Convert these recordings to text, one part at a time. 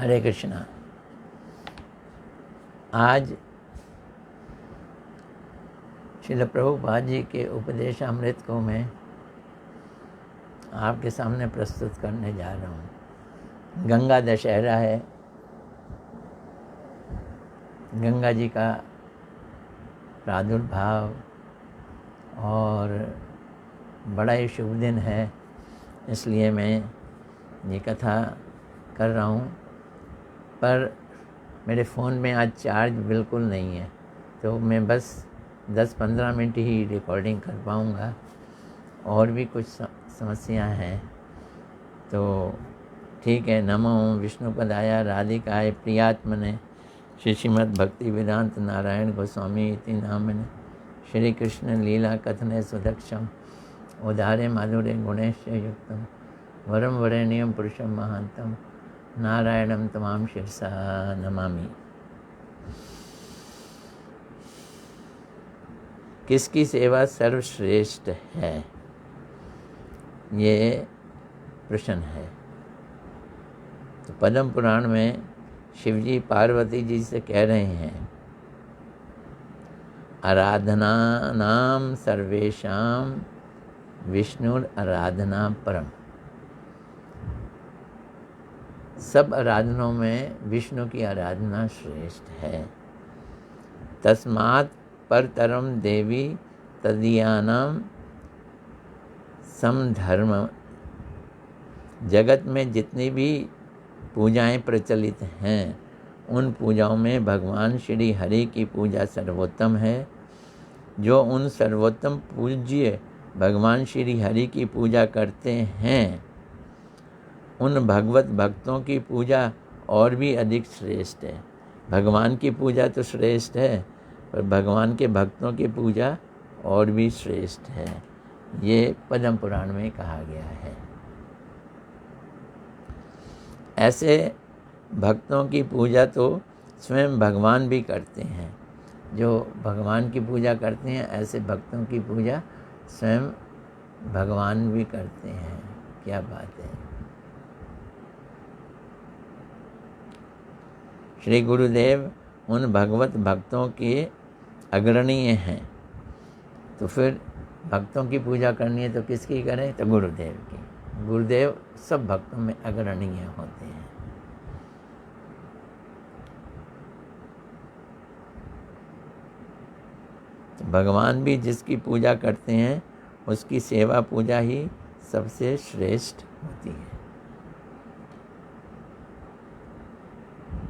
हरे कृष्णा। आज श्रील प्रभुपाद जी के उपदेशामृत को मैं आपके सामने प्रस्तुत करने जा रहा हूँ। गंगा दशहरा है, गंगा जी का प्रादुर्भाव और बड़ा ही शुभ दिन है, इसलिए मैं ये कथा कर रहा हूँ। पर मेरे फ़ोन में आज चार्ज बिल्कुल नहीं है, तो मैं बस 10-15 मिनट ही रिकॉर्डिंग कर पाऊँगा। और भी कुछ समस्या हैं, तो ठीक है। नमो विष्णुपदाय राधिकाय प्रियात्मने श्रीमद् भक्ति वेदांत नारायण गोस्वामी इति नामने श्री कृष्ण लीला कथने सुदक्षम उदारे माधुर्य गुणेश युक्तम वरम वरेण्यम पुरुषम महांतम नारायणम तमाम शिरसा नमामि। किसकी सेवा सर्वश्रेष्ठ है, ये प्रश्न है। तो पद्म पुराण में शिवजी पार्वती जी से कह रहे हैं, आराधना नाम सर्वेशाम विष्णुर आराधना परम। सब आराधनों में विष्णु की आराधना श्रेष्ठ है। तस्मात् परतरम देवी तदीयानाम समधर्म। जगत में जितनी भी पूजाएं प्रचलित हैं, उन पूजाओं में भगवान श्री हरि की पूजा सर्वोत्तम है। जो उन सर्वोत्तम पूज्य भगवान श्री हरि की पूजा करते हैं, उन भगवत भक्तों की पूजा और भी अधिक श्रेष्ठ है। भगवान की पूजा तो श्रेष्ठ है, पर भगवान के भक्तों की पूजा और भी श्रेष्ठ है। ये पद्म पुराण में कहा गया है। ऐसे भक्तों की पूजा तो स्वयं भगवान भी करते हैं। जो भगवान की पूजा करते हैं, ऐसे भक्तों की पूजा स्वयं भगवान भी करते हैं। क्या बात है। श्री गुरुदेव उन भगवत भक्तों के अग्रणीय हैं। तो फिर भक्तों की पूजा करनी है तो किसकी करें? तो गुरुदेव की। गुरुदेव सब भक्तों में अग्रणीय होते हैं। तो भगवान भी जिसकी पूजा करते हैं, उसकी सेवा पूजा ही सबसे श्रेष्ठ होती है।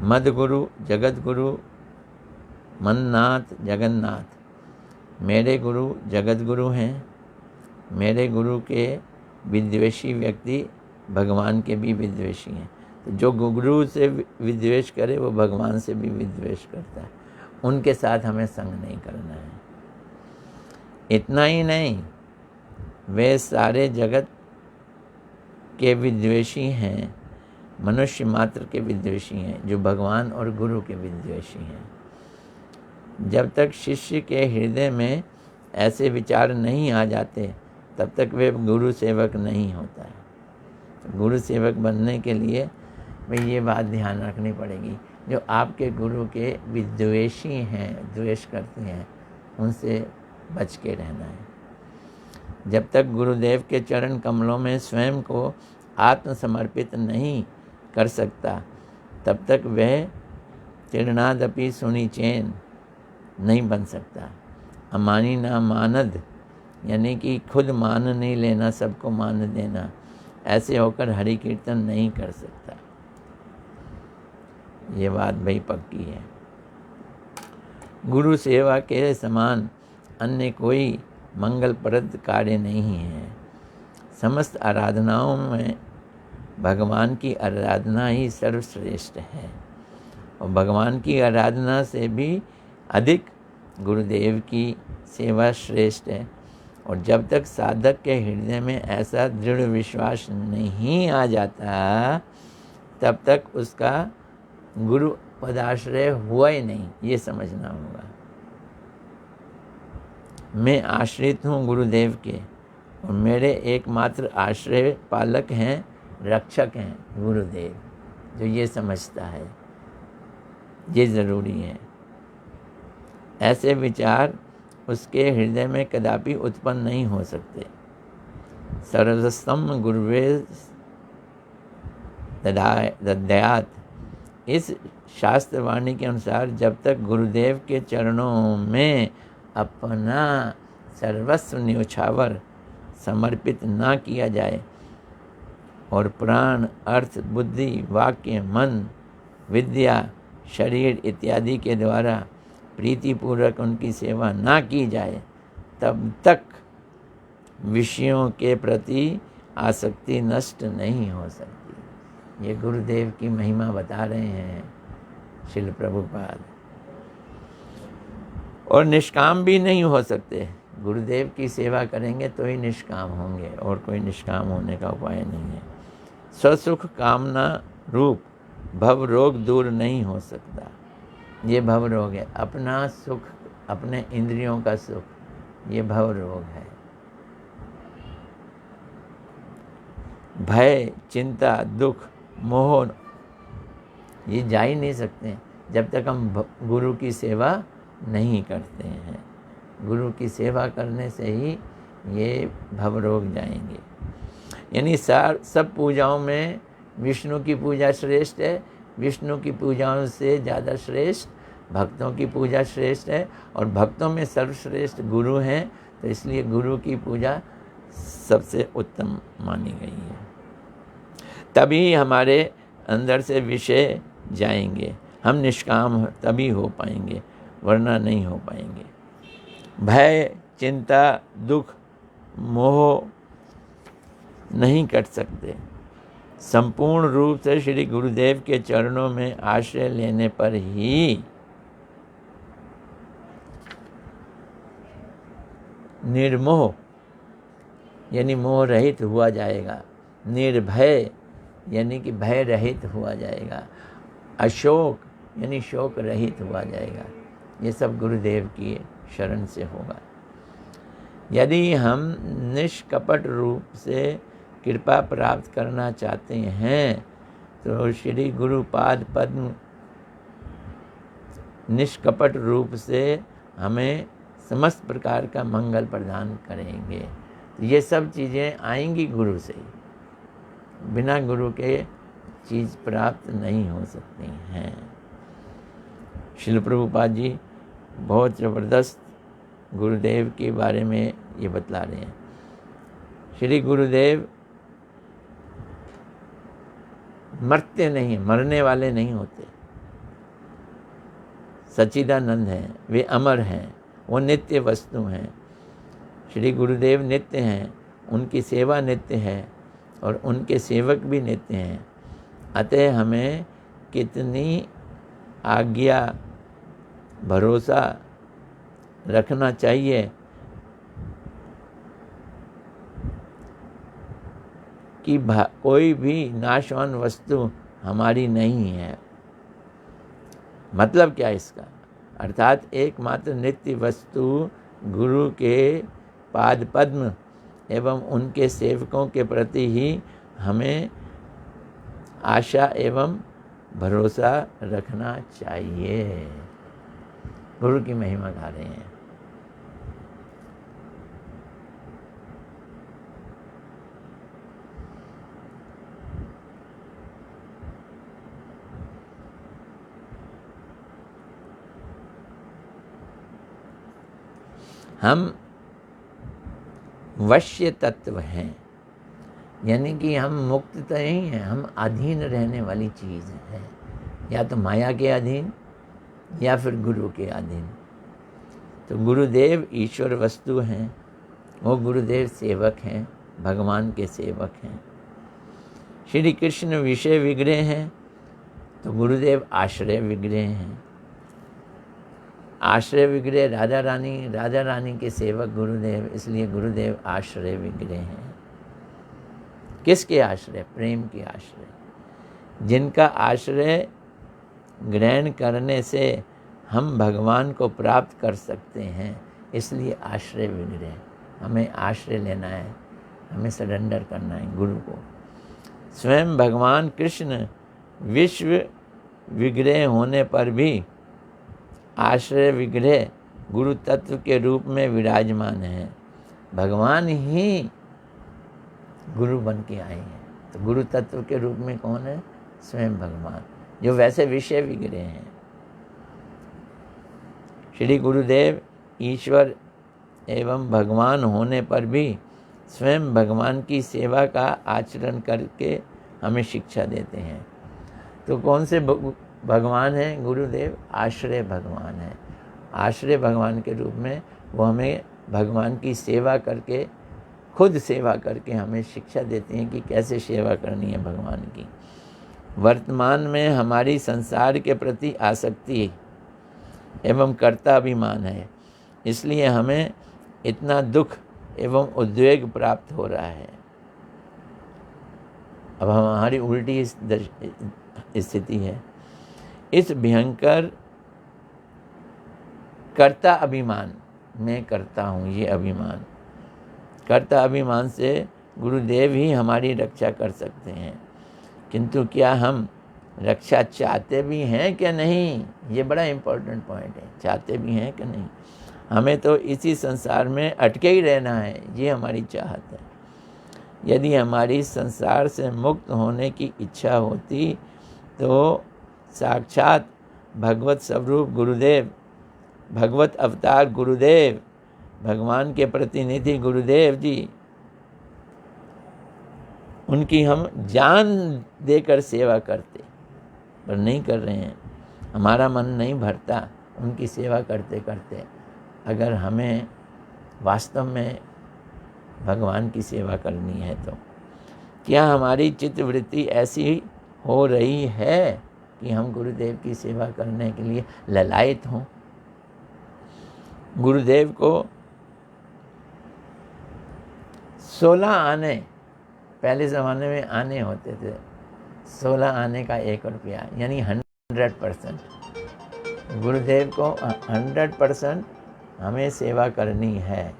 मदगुरु जगतगुरु मननाथ जगन्नाथ। मेरे गुरु जगतगुरु हैं। मेरे गुरु के विद्वेषी व्यक्ति भगवान के भी विद्वेषी हैं। तो जो गुरु से विद्वेष करे, वो भगवान से भी विद्वेष करता है। उनके साथ हमें संग नहीं करना है। इतना ही नहीं, वे सारे जगत के विद्वेषी हैं, मनुष्य मात्र के विद्वेषी हैं, जो भगवान और गुरु के विद्वेषी हैं। जब तक शिष्य के हृदय में ऐसे विचार नहीं आ जाते, तब तक वे गुरु सेवक नहीं होता है। तो गुरु सेवक बनने के लिए भाई ये बात ध्यान रखनी पड़ेगी, जो आपके गुरु के विद्वेषी हैं, द्वेष करते हैं, उनसे बच के रहना है। जब तक गुरुदेव के चरण कमलों में स्वयं को आत्मसमर्पित नहीं कर सकता, तब तक वह तीर्णादपि सुनिचेन नहीं बन सकता। अमानी ना मानद, यानी कि खुद मान नहीं लेना, सबको मान देना, ऐसे होकर हरि कीर्तन नहीं कर सकता। ये बात भाई पक्की है। गुरु सेवा के समान अन्य कोई मंगलप्रद कार्य नहीं है। समस्त आराधनाओं में भगवान की आराधना ही सर्वश्रेष्ठ है, और भगवान की आराधना से भी अधिक गुरुदेव की सेवा श्रेष्ठ है। और जब तक साधक के हृदय में ऐसा दृढ़ विश्वास नहीं आ जाता, तब तक उसका गुरु पदाश्रय हुआ ही नहीं, ये समझना होगा। मैं आश्रित हूँ गुरुदेव के, और मेरे एकमात्र आश्रय पालक हैं, रक्षक हैं गुरुदेव। जो ये समझता है, ये ज़रूरी है। ऐसे विचार उसके हृदय में कदापि उत्पन्न नहीं हो सकते। सर्वस्तम गुरुवे दद्यात, इस शास्त्रवाणी के अनुसार जब तक गुरुदेव के चरणों में अपना सर्वस्व न्योछावर समर्पित ना किया जाए और प्राण, अर्थ, बुद्धि, वाक्य, मन, विद्या, शरीर इत्यादि के द्वारा प्रीतिपूर्वक उनकी सेवा ना की जाए, तब तक विषयों के प्रति आसक्ति नष्ट नहीं हो सकती। ये गुरुदेव की महिमा बता रहे हैं श्रील प्रभुपाद। और निष्काम भी नहीं हो सकते। गुरुदेव की सेवा करेंगे तो ही निष्काम होंगे, और कोई निष्काम होने का उपाय नहीं है। स्वसुख कामना रूप भव रोग दूर नहीं हो सकता। ये भव रोग है, अपना सुख, अपने इंद्रियों का सुख, ये भव रोग है। भय, चिंता, दुख, मोह, ये जा ही नहीं सकते जब तक हम गुरु की सेवा नहीं करते हैं। गुरु की सेवा करने से ही ये भव रोग जाएंगे। यानी सब पूजाओं में विष्णु की पूजा श्रेष्ठ है। विष्णु की पूजाओं से ज़्यादा श्रेष्ठ भक्तों की पूजा श्रेष्ठ है, और भक्तों में सर्वश्रेष्ठ गुरु हैं, तो इसलिए गुरु की पूजा सबसे उत्तम मानी गई है। तभी हमारे अंदर से विषय जाएंगे, हम निष्काम तभी हो पाएंगे, वरना नहीं हो पाएंगे। भय, चिंता, दुख, मोह नहीं कट सकते। संपूर्ण रूप से श्री गुरुदेव के चरणों में आश्रय लेने पर ही निर्मोह यानी मोह रहित हुआ जाएगा। निर्भय यानी कि भय रहित हुआ जाएगा। अशोक यानी शोक रहित हुआ जाएगा। ये सब गुरुदेव की शरण से होगा। यदि हम निष्कपट रूप से कृपा प्राप्त करना चाहते हैं तो श्री गुरुपाद पद्म निष्कपट रूप से हमें समस्त प्रकार का मंगल प्रदान करेंगे। तो ये सब चीज़ें आएंगी गुरु से ही, बिना गुरु के चीज़ प्राप्त नहीं हो सकती हैं। श्रील प्रभुपाद जी बहुत ज़बरदस्त गुरुदेव के बारे में ये बतला रहे हैं। श्री गुरुदेव मरते नहीं, मरने वाले नहीं होते, सच्चिदानंद हैं, वे अमर हैं, वो नित्य वस्तु हैं। श्री गुरुदेव नित्य हैं, उनकी सेवा नित्य है और उनके सेवक भी नित्य हैं। अतः हमें कितनी आज्ञा भरोसा रखना चाहिए कि कोई भी नाशवान वस्तु हमारी नहीं है। मतलब क्या इसका? अर्थात एकमात्र नित्य वस्तु गुरु के पाद पद्म एवं उनके सेवकों के प्रति ही हमें आशा एवं भरोसा रखना चाहिए। गुरु की महिमा गा रहे हैं। हम वश्य तत्व हैं, यानी कि हम मुक्त तो नहीं हैं, हम अधीन रहने वाली चीज़ है, या तो माया के अधीन या फिर गुरु के अधीन। तो गुरुदेव ईश्वर वस्तु हैं, वो गुरुदेव सेवक हैं, भगवान के सेवक हैं। श्री कृष्ण विषय विग्रह हैं तो गुरुदेव आश्रय विग्रह हैं। आश्रय विग्रह राजा रानी के सेवक गुरुदेव, इसलिए गुरुदेव आश्रय विग्रह हैं। किसके आश्रय? प्रेम के आश्रय। जिनका आश्रय ग्रहण करने से हम भगवान को प्राप्त कर सकते हैं, इसलिए आश्रय विग्रह। हमें आश्रय लेना है, हमें सरेंडर करना है गुरु को। स्वयं भगवान कृष्ण विश्व विग्रह होने पर भी आश्रय विग्रह गुरु तत्व के रूप में विराजमान है। भगवान ही गुरु बन के आए हैं। तो गुरु तत्व के रूप में कौन है? स्वयं भगवान, जो वैसे विषय विग्रह हैं। श्री गुरुदेव ईश्वर एवं भगवान होने पर भी स्वयं भगवान की सेवा का आचरण करके हमें शिक्षा देते हैं। तो कौन से भगवान हैं? गुरुदेव आश्रय भगवान है। आश्रय भगवान के रूप में वो हमें भगवान की सेवा करके, खुद सेवा करके हमें शिक्षा देते हैं कि कैसे सेवा करनी है भगवान की। वर्तमान में हमारी संसार के प्रति आसक्ति एवं कर्ताभिमान है, इसलिए हमें इतना दुख एवं उद्वेग प्राप्त हो रहा है। अब हमारी उल्टी स्थिति है। इस भयंकर कर्ता अभिमान, मैं करता हूँ, ये अभिमान, कर्ता अभिमान से गुरुदेव ही हमारी रक्षा कर सकते हैं। किंतु क्या हम रक्षा चाहते भी हैं क्या नहीं? ये बड़ा इम्पोर्टेंट पॉइंट है। चाहते भी हैं कि नहीं? हमें तो इसी संसार में अटके ही रहना है, ये हमारी चाहत है। यदि हमारी संसार से मुक्त होने की इच्छा होती तो साक्षात भगवत स्वरूप गुरुदेव, भगवत अवतार गुरुदेव, भगवान के प्रतिनिधि गुरुदेव जी, उनकी हम जान देकर सेवा करते, पर नहीं कर रहे हैं। हमारा मन नहीं भरता उनकी सेवा करते करते। अगर हमें वास्तव में भगवान की सेवा करनी है तो क्या हमारी चित्तवृत्ति ऐसी हो रही है कि हम गुरुदेव की सेवा करने के लिए ललायत हों? गुरुदेव को 16 आने, पहले ज़माने में आने होते थे, 16 आने का 1 रुपया, यानी 100%। गुरुदेव को 100% हमें सेवा करनी है।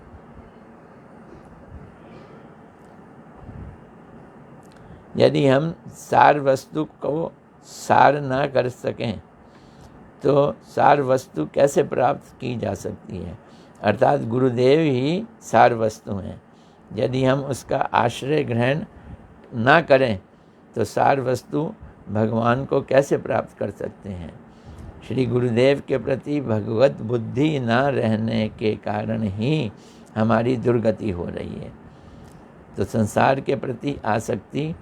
यदि हम सार वस्तु को सार ना कर सकें तो सार वस्तु कैसे प्राप्त की जा सकती है? अर्थात गुरुदेव ही सार वस्तु हैं। यदि हम उसका आश्रय ग्रहण ना करें तो सार वस्तु भगवान को कैसे प्राप्त कर सकते हैं? श्री गुरुदेव के प्रति भगवत बुद्धि न रहने के कारण ही हमारी दुर्गति हो रही है। तो संसार के प्रति आसक्ति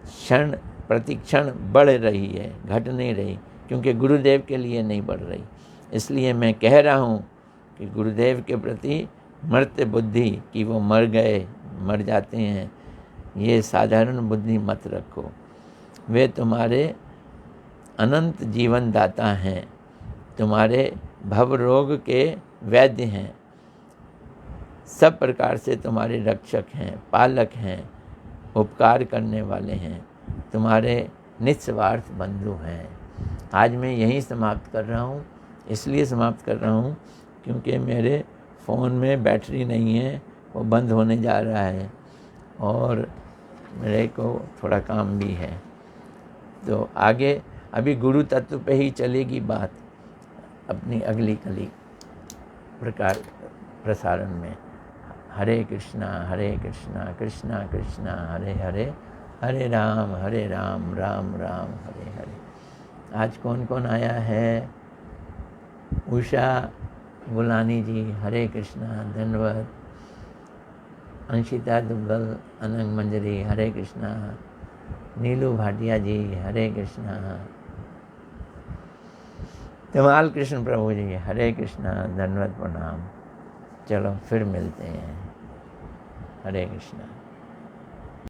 क्षण प्रतिक्षण बढ़ रही है, घट नहीं रही, क्योंकि गुरुदेव के लिए नहीं बढ़ रही। इसलिए मैं कह रहा हूँ कि गुरुदेव के प्रति मर्त्य बुद्धि कि वो मर गए, मर जाते हैं, ये साधारण बुद्धि मत रखो। वे तुम्हारे अनंत जीवन दाता हैं, तुम्हारे भव रोग के वैद्य हैं, सब प्रकार से तुम्हारे रक्षक हैं, पालक हैं, उपकार करने वाले हैं, तुम्हारे निस्वार्थ बंधु हैं। आज मैं यहीं समाप्त कर रहा हूँ। इसलिए समाप्त कर रहा हूँ क्योंकि मेरे फ़ोन में बैटरी नहीं है, वो बंद होने जा रहा है और मेरे को थोड़ा काम भी है। तो आगे अभी गुरु तत्व पे ही चलेगी बात अपनी अगली कली प्रसारण में। हरे कृष्णा कृष्णा कृष्णा हरे हरे, हरे राम राम राम हरे हरे। आज कौन कौन आया है? उषा गुलानी जी, हरे कृष्णा, धन्यवाद। अंशिता दुग्गल, अनंग मंजरी, हरे कृष्णा। नीलू भाटिया जी, हरे कृष्णा। तमाल कृष्ण प्रभु जी, हरे कृष्णा, धन्यवाद, प्रणाम। चलो फिर मिलते हैं। हरे कृष्णा।